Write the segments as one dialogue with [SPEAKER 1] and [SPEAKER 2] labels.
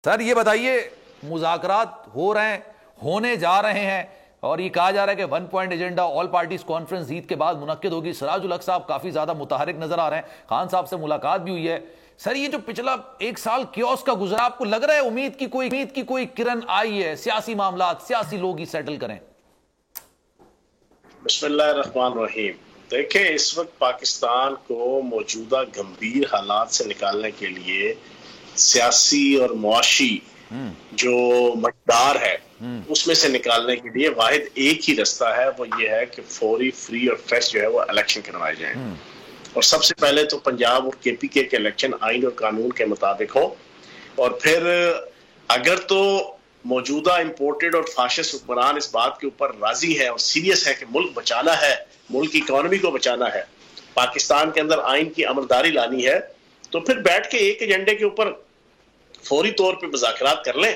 [SPEAKER 1] Sir ये बताइए, मुज़ाकरात हो रहे हैं, होने जा रहे हैं और ये कहा जा रहा है कि 1 point agenda all parties conference Eid के बाद मुनक्किद होगी। सिराजुल हक साहब काफी ज्यादा मुतहरिक नजर आ रहे हैं, खान साहब से मुलाकात भी हुई है। सर ये जो पिछला एक साल क्योस का गुजरा, आपको लग रहा है उम्मीद की कोई किरण आई है, सियासी मामला सियासी लोग ही सेटल करें?
[SPEAKER 2] बिस्मिल्लाहिर्रहमानिर्रहीम। देखें, इस वक्त पाकिस्तान को मौजूदा गंभीर हालात से निकालने के लिए सियासी और मुआशी जो मकदार है उसमें से निकालने के लिए वाहिद एक ही रास्ता है, वो ये है कि फौरी, फ्री और फ्रेश जो है वो इलेक्शन करवाए जाएं। और सबसे पहले तो पंजाब और केपीके के इलेक्शन आइन और कानून के मुताबिक हो, और फिर अगर तो मौजूदा इंपोर्टेड और फाशिस्ट हुक्मरान इस बात के ऊपर राजी है और सीरियस है कि मुल्क बचाना है, मुल्क की इकोनॉमी को बचाना है, पाकिस्तान के अंदर आइन की अमलदारी लानी है, तो फिर बैठ के एक एजेंडे के ऊपर फौरी तौर पे मुज़ाकरात कर लें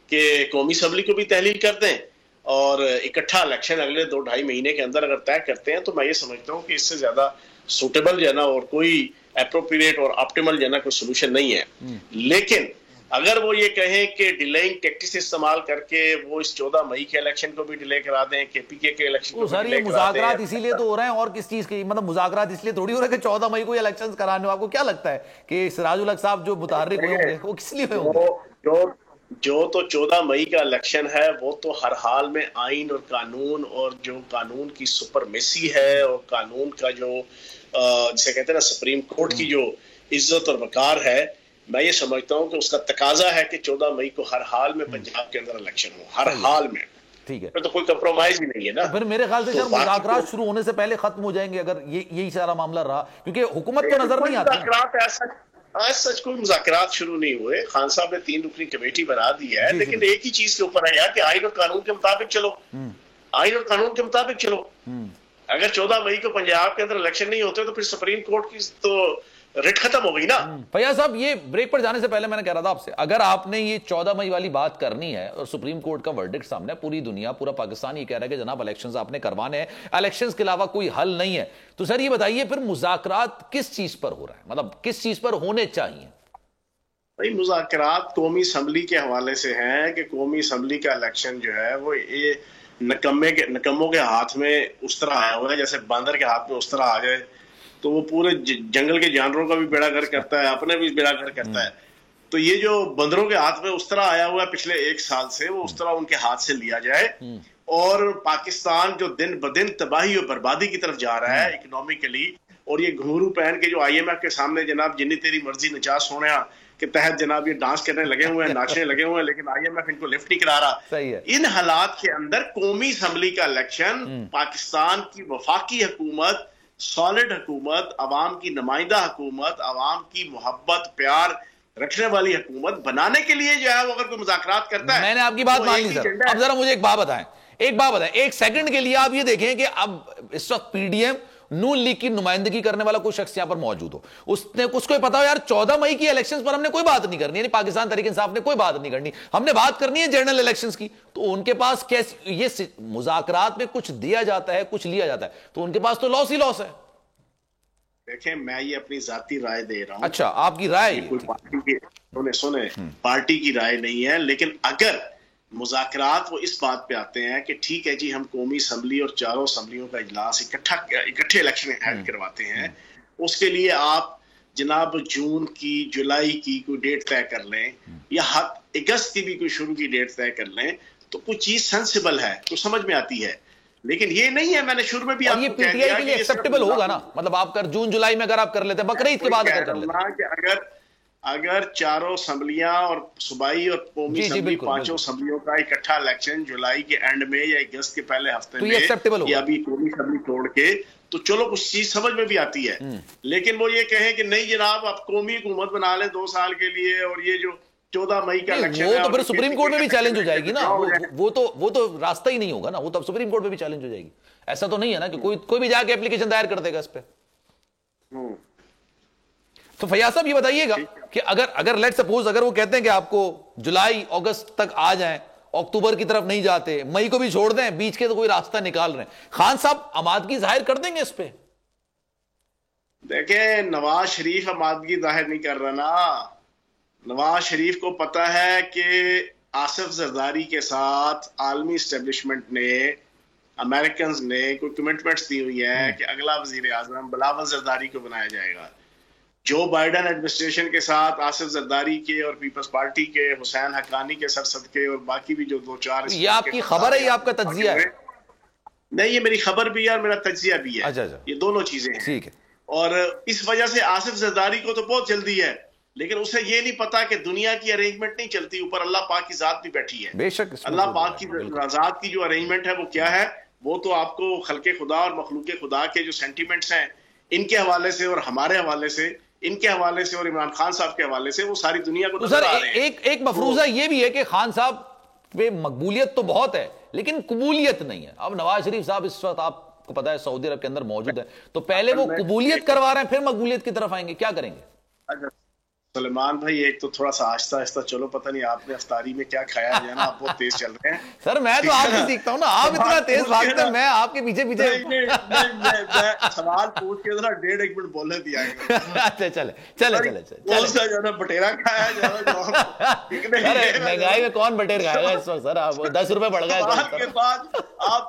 [SPEAKER 2] कि कौमी असम्बली को भी तहलील कर दें और इकट्ठा इलेक्शन अगले 2-2.5 महीने के अंदर अगर तय करते हैं तो मैं ये समझता हूँ कि इससे ज्यादा सूटेबल जो है ना और कोई एप्रोप्रिएट और ऑप्टिमल जो है ना कोई सोल्यूशन नहीं है। लेकिन अगर वो ये कहें कि डिलेइंग टैक्टिक्स इस्तेमाल करके वो इस 14 मई के इलेक्शन को भी डिले करा दें, केपीके के इलेक्शन को
[SPEAKER 1] सर ये मुज़ाकरात इसीलिए तो हो रहे हैं, और किस चीज के, मतलब मुज़ाकरात इसलिए थोड़ी हो रहे हैं कि 14 मई को इलेक्शंस कराने हो। आपको क्या लगता है कि सिराजुल हक साहब जो मुतारिक हुए होंगे वो किस लिए हुए होंगे?
[SPEAKER 2] जो तो 14 मई का इलेक्शन है वो तो हर हाल में आइन और कानून और जो कानून की सुपरमेसी है और कानून का जो जिसे कहते हैं ना सुप्रीम कोर्ट की जो इज्जत और वकार है, मैं ये समझता हूँ कि उसका तकाजा है कि 14 मई को हर हाल में पंजाब के अंदर इलेक्शन हो, हर हाल में। ठीक है, तो कोई कंप्रोमाइज भी नहीं है ना।
[SPEAKER 1] फिर मेरे ख्याल से मुज़ाकरात शुरू होने से पहले खत्म हो जाएंगे अगर यही सारा मामला रहा, क्योंकि हुकूमत तो नजर नहीं आती।
[SPEAKER 2] आज सच कोई मुज़ाकरात शुरू नहीं हुए। खान साहब ने 3 रुकनी कमेटी बना दी है, लेकिन एक ही चीज के ऊपर है यार कि आइन और कानून के मुताबिक चलो, आइन और कानून के मुताबिक चलो। अगर 14 मई को पंजाब के अंदर इलेक्शन नहीं होते तो फिर सुप्रीम कोर्ट की तो रिट खत्म हो गई ना।
[SPEAKER 1] फैयाज साहब, ये ब्रेक पर जाने से पहले मैंने कह रहा था आपसे, अगर आपने ये 14 मई वाली बात करनी है और सुप्रीम कोर्ट का वर्डिक्ट सामने, पूरी दुनिया, पूरा पाकिस्तान ये कह रहा है कि जनाब इलेक्शंस आपने करवाने हैं, इलेक्शंस के अलावा कोई हल नहीं है, तो सर ये बताइए फिर मुज़ाकरात किस चीज पर हो रहा है, मतलब किस चीज पर होने चाहिए?
[SPEAKER 2] भाई मुज़ाकरात कौमी असम्बली के हवाले से हैं कि कौमी असम्बली का इलेक्शन जो है वो ये नकम्मों के हाथ में उस तरह आया हुआ है जैसे बंदर के हाथ में उस तरह आ जाए तो वो पूरे जंगल के जानवरों का भी बेड़ा गर्क करता है, अपने भी बेड़ा गर्क करता है। तो ये जो बंदरों के हाथ में उस तरह आया हुआ है पिछले 1 साल से, वो उस तरह उनके हाथ से लिया जाए और पाकिस्तान जो दिन ब दिन तबाही और बर्बादी की तरफ जा रहा है इकोनॉमिकली, और ये घुंघरू पहन के जो IMF के सामने जनाब जिन्नी तेरी मर्जी नचा सोने के तहत जनाब ये डांस करने लगे हुए हैं, नाचने लगे हुए हैं, लेकिन IMF इनको लिफ्ट नहीं करा रहा।
[SPEAKER 1] सही है।
[SPEAKER 2] इन हालात के अंदर कौमी असम्बली का इलेक्शन पाकिस्तान की वफाकी हुकूमत, सॉलिड हुकूमत, अवाम की नुमाइंदा हुकूमत, अवाम की मोहब्बत प्यार रखने वाली हुकूमत बनाने के लिए जो है वो अगर कोई मुज़ाकरात करता है।
[SPEAKER 1] मैंने आपकी बात मान ली सर। अब जरा मुझे एक बात बताएं, एक सेकंड के लिए आप ये देखें कि अब इस वक्त PDM नून लीग की नुमाइंदगी करने वाला कोई शख्स यहां पर मौजूद हो, उसको पता हो यार 14 मई की इलेक्शंस पर हमने कोई बात नहीं करनी, यानी पाकिस्तान तहरीक इंसाफ ने कोई बात नहीं करनी, हमने बात करनी है जनरल इलेक्शंस की, तो उनके पास कैसे ये मुज़ाकरात में कुछ दिया जाता है, कुछ लिया जाता है, तो उनके पास तो लॉस ही लॉस है।
[SPEAKER 2] देखें, मैं ये अपनी जाती राय दे रहा हूं।
[SPEAKER 1] अच्छा, आपकी राय?
[SPEAKER 2] कोई पार्टी की सुने पार्टी की राय नहीं है, लेकिन अगर मुज़ाकरात वो इस बात पे आते हैं कि ठीक है जी हम कौमी असम्बली और चारों असम्बलियों का इजलास इकट्ठे इलेक्शन हेल्ड करवाते हैं, उसके लिए आप जनाब जून की, जुलाई की कोई डेट तय कर लें या अगस्त की भी कोई शुरू की डेट तय कर लें, तो कोई चीज सेंसिबल है, तो समझ में आती है। लेकिन ये नहीं है, मैंने शुरू में भी आपको कह दिया
[SPEAKER 1] के लिए एक्सेप्टेबल होगा ना, मतलब आप कर जून जुलाई में अगर आप कर लेते हैं, बकरीद के बाद अगर कर लेते हैं,
[SPEAKER 2] अगर चारों असम्बलियां और सूबाई और कौमी असम्बली पांचों असम्बलियों का इकट्ठा इलेक्शन जुलाई के एंड में या अगस्त के पहले हफ्ते में या अभी कौमी असम्बली तोड़ के, तो चलो कुछ चीज समझ में भी आती है। लेकिन वो ये कहें कि नहीं जनाब आप कौमी हुकूमत बना ले 2 साल के लिए, और ये जो 14 मई का इलेक्शन
[SPEAKER 1] वो तो फिर सुप्रीम कोर्ट में भी चैलेंज हो जाएगी ना, वो तो रास्ता ही नहीं होगा ना, वो तो सुप्रीम कोर्ट में भी चैलेंज हो जाएगी। ऐसा तो नहीं है ना कि कोई भी जाके एप्लीकेशन दायर कर देगा इस पे। तो फैयाज साहब ये बताइएगा कि अगर लेट सपोज अगर वो कहते हैं कि आपको जुलाई अगस्त तक आ जाएं, अक्टूबर की तरफ नहीं जाते, मई को भी छोड़ दें, बीच के तो कोई रास्ता निकाल रहे हैं, खान साहब आमादगी जाहिर कर देंगे इस पे?
[SPEAKER 2] देखें, नवाज शरीफ आमादगी जाहिर नहीं कर रहा ना, नवाज शरीफ को पता है कि आसिफ जरदारी के साथ आलमी एस्टेब्लिशमेंट ने, अमेरिकन ने कोई कमिटमेंट्स दी हुई है कि अगला वजीर आजम बिलावल जरदारी को बनाया जाएगा। जो बाइडेन एडमिनिस्ट्रेशन के साथ आसिफ जरदारी के और पीपल्स पार्टी के हुसैन हक्कानी के सरसदके और बाकी भी जो दो चार,
[SPEAKER 1] ये आपकी खबर है, ये आपका तज्जिया है?
[SPEAKER 2] नहीं, ये मेरी खबर भी है और मेरा तज्जिया भी है।
[SPEAKER 1] अच्छा।
[SPEAKER 2] ये दोनों चीजें हैं।
[SPEAKER 1] ठीक है।
[SPEAKER 2] और इस वजह से आसिफ जरदारी को तो बहुत जल्दी है, लेकिन उसे ये नहीं पता कि दुनिया की अरेंजमेंट नहीं चलती, ऊपर अल्लाह पाक की जात भी बैठी है।
[SPEAKER 1] बेशक
[SPEAKER 2] अल्लाह पाक की जात की जो अरेंजमेंट है वो क्या है, वो तो आपको खल्के खुदा और मखलूक खुदा के जो सेंटिमेंट्स हैं इनके हवाले से और हमारे हवाले से, इनके हवाले से और इमरान खान साहब के हवाले से वो सारी दुनिया को
[SPEAKER 1] तो सर एक मफरूजा ये भी है कि खान साहब पे मकबूलियत तो बहुत है लेकिन कबूलियत नहीं है। अब नवाज शरीफ साहब इस वक्त आपको पता है सऊदी अरब के अंदर मौजूद है, तो पहले वो कबूलियत करवा रहे हैं फिर मकबूलियत की तरफ आएंगे, क्या करेंगे?
[SPEAKER 2] अच्छा सलमान भाई, एक तो थोड़ा सा आहिस्ता आहिस्ता चलो, पता नहीं आपने अफ्तारी में क्या खाया है ना, आप बहुत तेज चल रहे हैं।
[SPEAKER 1] सर मैं तो आपसे सीखता हूँ ना, आप इतना तेज भागते हैं, मैं आपके पीछे पीछे
[SPEAKER 2] सवाल पूछ के 1.5 मिनट बोलने दिया।
[SPEAKER 1] अच्छा चले
[SPEAKER 2] बटेरा खाया
[SPEAKER 1] महंगाई में कौन बटेर खाएगा इस वक्त? सर आप 10 रुपए बढ़ गए
[SPEAKER 2] के बाद आप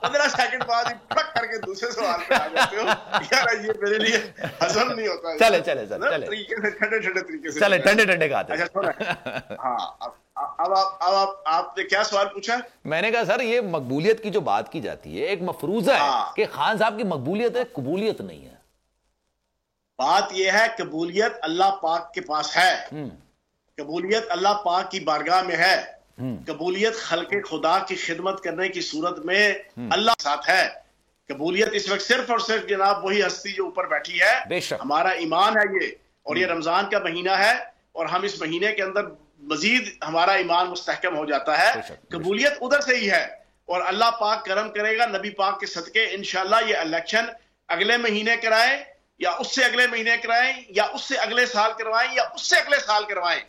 [SPEAKER 2] 15 सेकंड बाद फटक करके दूसरे सवाल पे आ जाते हो। यार ये मेरे लिए हजम नहीं होता।
[SPEAKER 1] चले
[SPEAKER 2] तरीके से
[SPEAKER 1] चले ठंडे खाते।
[SPEAKER 2] अच्छा हाँ, अब आपने क्या सवाल पूछा? मैंने
[SPEAKER 1] कहा सर ये मकबूलियत की जो बात की जाती है, एक मफरूजा है कि खान साहब की मकबूलियत है, कबूलियत नहीं है।
[SPEAKER 2] बात यह है कबूलियत अल्लाह पाक के पास है, कबूलियत अल्लाह पाक की बारगाह में है, कबूलियत खल्के खुदा की खिदमत करने की सूरत में अल्लाह के साथ है। कबूलियत इस वक्त सिर्फ और सिर्फ जनाब वही हस्ती जो ऊपर बैठी है, हमारा ईमान है ये, और ये रमजान का महीना है और हम इस महीने के अंदर मजीद हमारा ईमान मुस्तहकम हो जाता है। कबूलियत उधर से ही है और अल्लाह पाक करम करेगा नबी पाक के सदके, इंशाल्लाह ये इलेक्शन अगले महीने कराएं या उससे अगले महीने कराएं या उससे अगले साल करवाएं या उससे अगले साल करवाएं।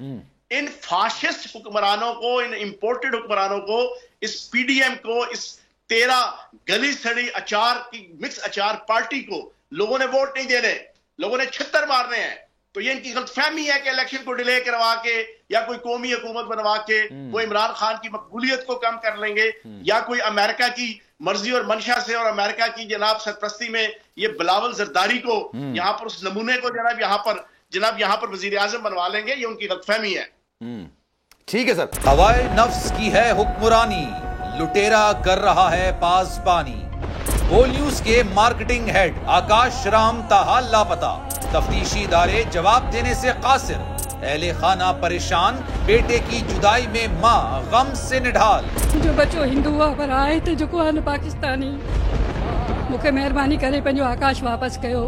[SPEAKER 2] इन फाशिस्ट हुक्मरानों को, इन इंपोर्टेड हुक्मरानों को, इस पीडीएम को, इस 13 गली सड़ी अचार की मिक्स अचार पार्टी को लोगों ने वोट नहीं देने, लोगों ने छित्तर मारने हैं। तो ये इनकी गलतफहमी है कि इलेक्शन को डिले करवा के या कोई कौमी हुकूमत बनवा के वो इमरान खान की मकबूलियत को कम कर लेंगे, या कोई अमेरिका की मर्जी और मंशा से और अमेरिका की जनाब सरपरस्ती में ये बिलावल जरदारी को यहाँ पर उस नमूने को जनाब यहाँ पर वजीर आजम बनवा लेंगे। ये उनकी गलतफहमी है।
[SPEAKER 1] ठीक है सर। हवाए नफ्स की है हुक्मरानी, लुटेरा कर रहा है पासबानी। बोल न्यूज के मार्केटिंग हेड आकाश राम ताहा लापता, तफ्तीशी इदारे जवाब देने से कासिर, अहले खाना परेशान, बेटे की जुदाई में मां गम से निढाल।
[SPEAKER 3] जो बच्चो हिंदू पर आए थे जो को पाकिस्तानी, मुझे मेहरबानी करे पंहिंजो आकाश वापस कयो।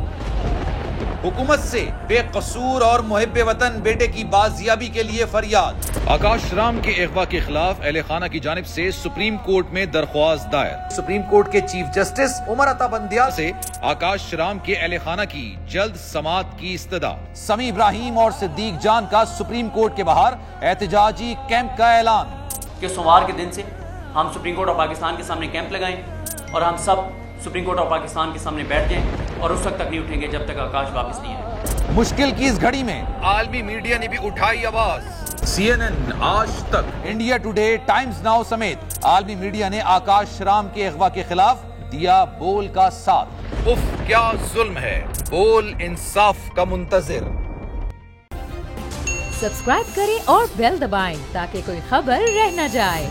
[SPEAKER 1] हुकूमत से बेकसूर और मुहिब्बे वतन बेटे की बाजियाबी के लिए फरियाद। आकाश राम के अगवा के खिलाफ अहले खाना की जानिब से सुप्रीम कोर्ट में दरख्वास्त दायर। सुप्रीम कोर्ट के चीफ जस्टिस उमर अता बंदियाल से आकाश राम के अहले खाना की जल्द समाअत की इस्तदा। समी इब्राहिम और सिद्दीक जान का सुप्रीम कोर्ट के बाहर एहतजाजी कैंप का ऐलान
[SPEAKER 4] कि सोमवार के दिन से हम सुप्रीम कोर्ट ऑफ पाकिस्तान के सामने कैंप लगाएं और हम सब सुप्रीम कोर्ट ऑफ पाकिस्तान के सामने बैठ जाएं और उस वक्त तक नहीं उठेंगे जब तक आकाश वापस नहीं आए।
[SPEAKER 1] मुश्किल की इस घड़ी में आलमी मीडिया ने भी उठाई आवाज। CNN, आज तक, इंडिया टुडे, टाइम्स नाउ समेत आलमी मीडिया ने आकाश राम के अगवा के खिलाफ दिया बोल का साथ। उफ क्या जुल्म है, बोल इंसाफ का मुंतजिर।
[SPEAKER 5] सब्सक्राइब करें और बेल दबाएं ताकि कोई खबर रह न जाए।